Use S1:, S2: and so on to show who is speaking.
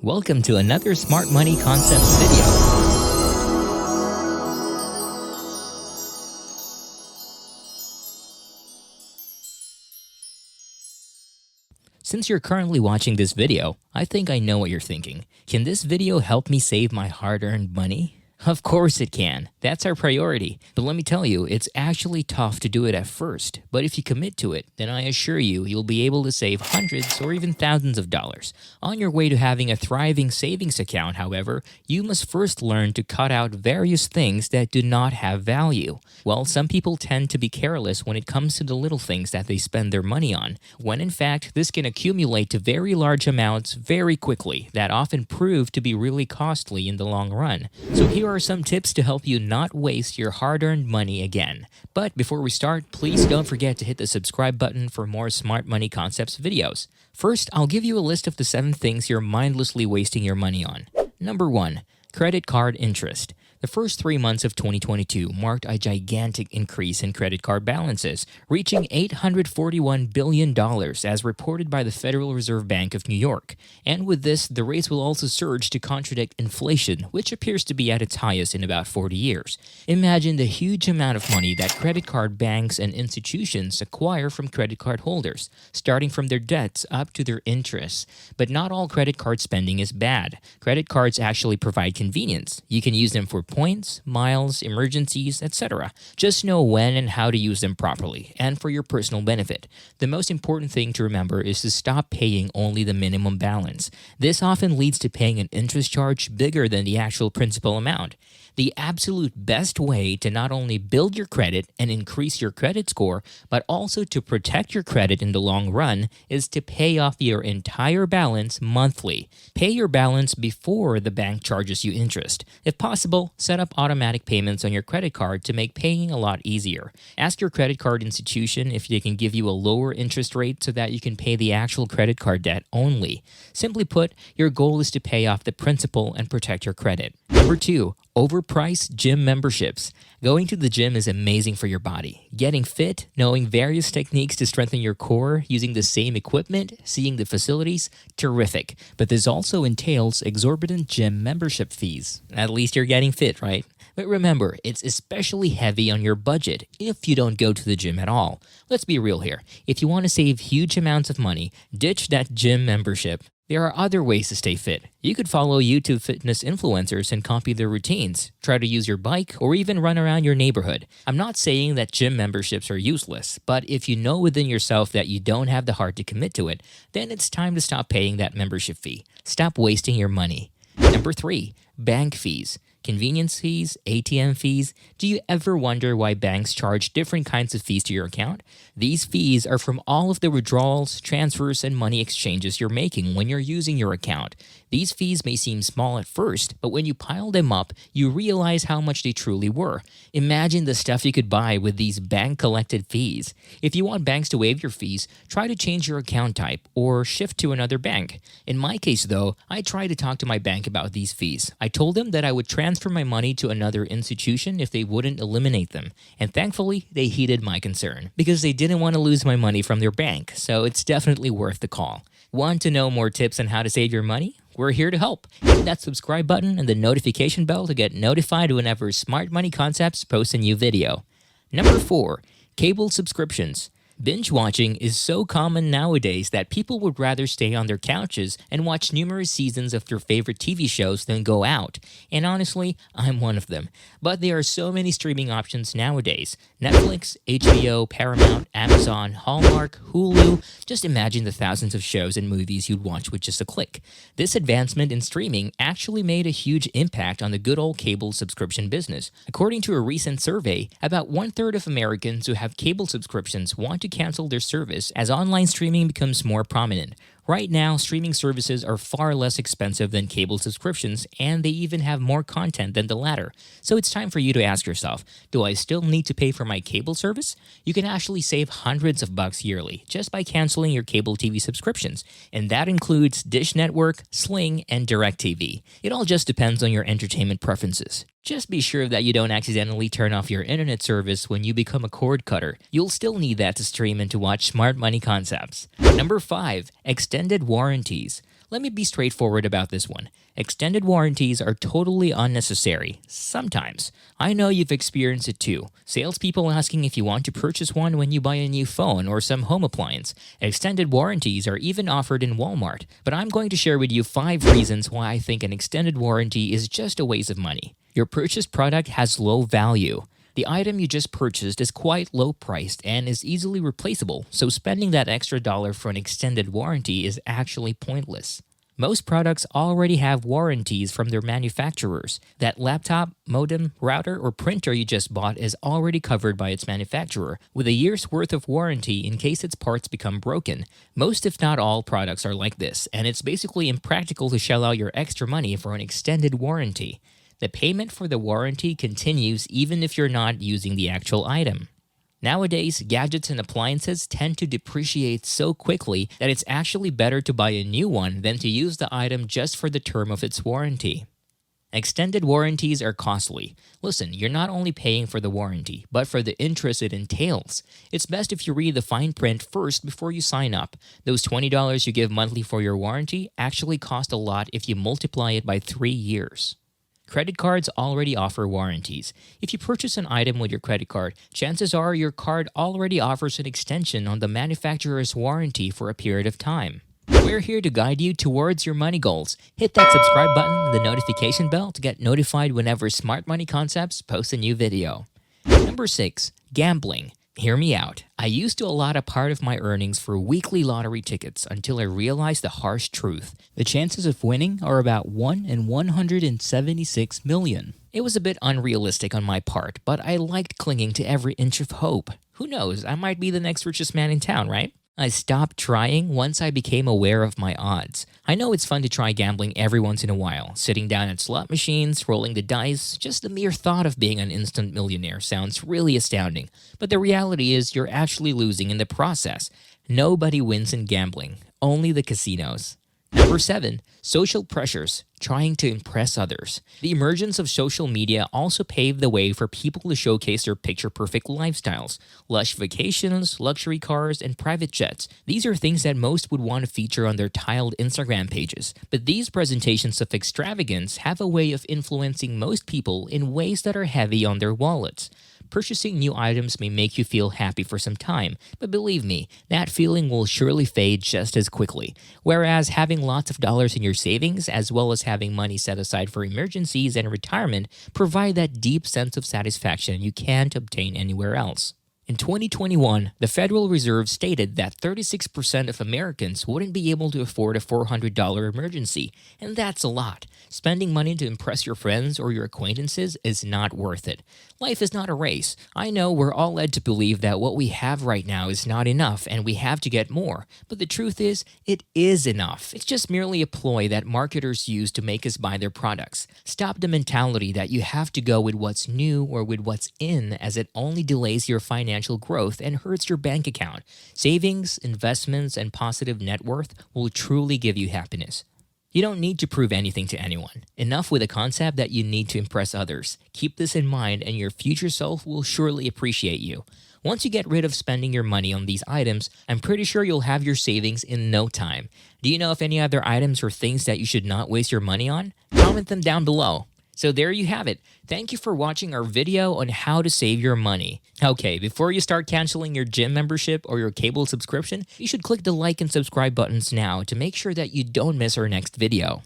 S1: Welcome to another Smart Money Concepts video. Since you're currently watching this video, I think I know what you're thinking. Can this video help me save my hard-earned money? Of course it can. That's our priority. But let me tell you, it's actually tough to do it at first. But if you commit to it, then I assure you, you'll be able to save hundreds or even thousands of dollars. On your way to having a thriving savings account, however, you must first learn to cut out various things that do not have value. Well, some people tend to be careless when it comes to the little things that they spend their money on, when in fact, this can accumulate to very large amounts very quickly that often prove to be really costly in the long run. So here are some tips to help you not waste your hard-earned money again. But before we start, please don't forget to hit the subscribe button for more Smart Money Concepts videos. First, I'll give you a list of the 7 things you're mindlessly wasting your money on. Number 1. Credit card interest. The first 3 months of 2022 marked a gigantic increase in credit card balances, reaching $841 billion as reported by the Federal Reserve Bank of New York. And with this, the rates will also surge to contradict inflation, which appears to be at its highest in about 40 years. Imagine the huge amount of money that credit card banks and institutions acquire from credit card holders, starting from their debts up to their interests. But not all credit card spending is bad. Credit cards actually provide convenience. You can use them for points, miles, emergencies, etc. Just know when and how to use them properly, and for your personal benefit. The most important thing to remember is to stop paying only the minimum balance. This often leads to paying an interest charge bigger than the actual principal amount. The absolute best way to not only build your credit and increase your credit score, but also to protect your credit in the long run is to pay off your entire balance monthly. Pay your balance before the bank charges you interest. If possible, set up automatic payments on your credit card to make paying a lot easier. Ask your credit card institution if they can give you a lower interest rate so that you can pay the actual credit card debt only. Simply put, your goal is to pay off the principal and protect your credit. Number 2. Overpriced gym memberships. Going to the gym is amazing for your body. Getting fit, knowing various techniques to strengthen your core, using the same equipment, seeing the facilities, terrific. But this also entails exorbitant gym membership fees. At least you're getting fit, right? But remember, it's especially heavy on your budget if you don't go to the gym at all. Let's be real here. If you want to save huge amounts of money, ditch that gym membership. There are other ways to stay fit. You could follow YouTube fitness influencers and copy their routines, try to use your bike, or even run around your neighborhood. I'm not saying that gym memberships are useless, but if you know within yourself that you don't have the heart to commit to it, then it's time to stop paying that membership fee. Stop wasting your money. Number 3. Bank fees. Convenience fees, ATM fees. Do you ever wonder why banks charge different kinds of fees to your account? These fees are from all of the withdrawals, transfers, and money exchanges you're making when you're using your account. These fees may seem small at first, but when you pile them up, you realize how much they truly were. Imagine the stuff you could buy with these bank-collected fees. If you want banks to waive your fees, try to change your account type or shift to another bank. In my case, though, I tried to talk to my bank about these fees. I told them that I would transfer my money to another institution if they wouldn't eliminate them. And thankfully, they heeded my concern because they didn't want to lose my money from their bank, so it's definitely worth the call. Want to know more tips on how to save your money? We're here to help. Hit that subscribe button and the notification bell to get notified whenever Smart Money Concepts posts a new video. Number 4. Cable subscriptions. Binge watching is so common nowadays that people would rather stay on their couches and watch numerous seasons of their favorite TV shows than go out. And honestly, I'm one of them. But there are so many streaming options nowadays. Netflix, HBO, Paramount, Amazon, Hallmark, Hulu. Just imagine the thousands of shows and movies you'd watch with just a click. This advancement in streaming actually made a huge impact on the good old cable subscription business. According to a recent survey, about 1/3 of Americans who have cable subscriptions want to cancel their service as online streaming becomes more prominent. Right now, streaming services are far less expensive than cable subscriptions, and they even have more content than the latter. So it's time for you to ask yourself, do I still need to pay for my cable service? You can actually save hundreds of bucks yearly just by canceling your cable TV subscriptions, and that includes Dish Network, Sling, and DirecTV. It all just depends on your entertainment preferences. Just be sure that you don't accidentally turn off your internet service when you become a cord cutter. You'll still need that to stream and to watch Smart Money Concepts. Number 5. Extended warranties. Let me be straightforward about this one. Extended warranties are totally unnecessary. Sometimes. I know you've experienced it too. Salespeople asking if you want to purchase one when you buy a new phone or some home appliance. Extended warranties are even offered in Walmart, but I'm going to share with you 5 reasons why I think an extended warranty is just a waste of money. Your purchased product has low value. The item you just purchased is quite low priced and is easily replaceable, so spending that extra dollar for an extended warranty is actually pointless. Most products already have warranties from their manufacturers. That laptop, modem, router, or printer you just bought is already covered by its manufacturer, with a year's worth of warranty in case its parts become broken. Most if not all products are like this, and it's basically impractical to shell out your extra money for an extended warranty. The payment for the warranty continues even if you're not using the actual item. Nowadays, gadgets and appliances tend to depreciate so quickly that it's actually better to buy a new one than to use the item just for the term of its warranty. Extended warranties are costly. Listen, you're not only paying for the warranty, but for the interest it entails. It's best if you read the fine print first before you sign up. Those $20 you give monthly for your warranty actually cost a lot if you multiply it by 3 years. Credit cards already offer warranties. If you purchase an item with your credit card, chances are your card already offers an extension on the manufacturer's warranty for a period of time. We're here to guide you towards your money goals. Hit that subscribe button and the notification bell to get notified whenever Smart Money Concepts posts a new video. Number 6. Gambling. Hear me out. I used to allot a part of my earnings for weekly lottery tickets until I realized the harsh truth. The chances of winning are about 1 in 176 million. It was a bit unrealistic on my part, but I liked clinging to every inch of hope. Who knows, I might be the next richest man in town, right? I stopped trying once I became aware of my odds. I know it's fun to try gambling every once in a while, sitting down at slot machines, rolling the dice. Just the mere thought of being an instant millionaire sounds really astounding. But the reality is you're actually losing in the process. Nobody wins in gambling, only the casinos. Number 7. Social pressures. Trying to impress others. The emergence of social media also paved the way for people to showcase their picture-perfect lifestyles. Lush vacations, luxury cars, and private jets. These are things that most would want to feature on their tiled Instagram pages. But these presentations of extravagance have a way of influencing most people in ways that are heavy on their wallets. Purchasing new items may make you feel happy for some time, but believe me, that feeling will surely fade just as quickly. Whereas having lots of dollars in your savings, as well as having money set aside for emergencies and retirement, provide that deep sense of satisfaction you can't obtain anywhere else. In 2021, the Federal Reserve stated that 36% of Americans wouldn't be able to afford a $400 emergency, and that's a lot. Spending money to impress your friends or your acquaintances is not worth it. Life is not a race. I know we're all led to believe that what we have right now is not enough and we have to get more, but the truth is, it is enough. It's just merely a ploy that marketers use to make us buy their products. Stop the mentality that you have to go with what's new or with what's in, as it only delays your financial growth and hurts your bank account. Savings, investments, and positive net worth will truly give you happiness. You don't need to prove anything to anyone. Enough with the concept that you need to impress others. Keep this in mind and your future self will surely appreciate you. Once you get rid of spending your money on these items, I'm pretty sure you'll have your savings in no time. Do you know of any other items or things that you should not waste your money on? Comment them down below. So there you have it. Thank you for watching our video on how to save your money. Okay, before you start canceling your gym membership or your cable subscription, you should click the like and subscribe buttons now to make sure that you don't miss our next video.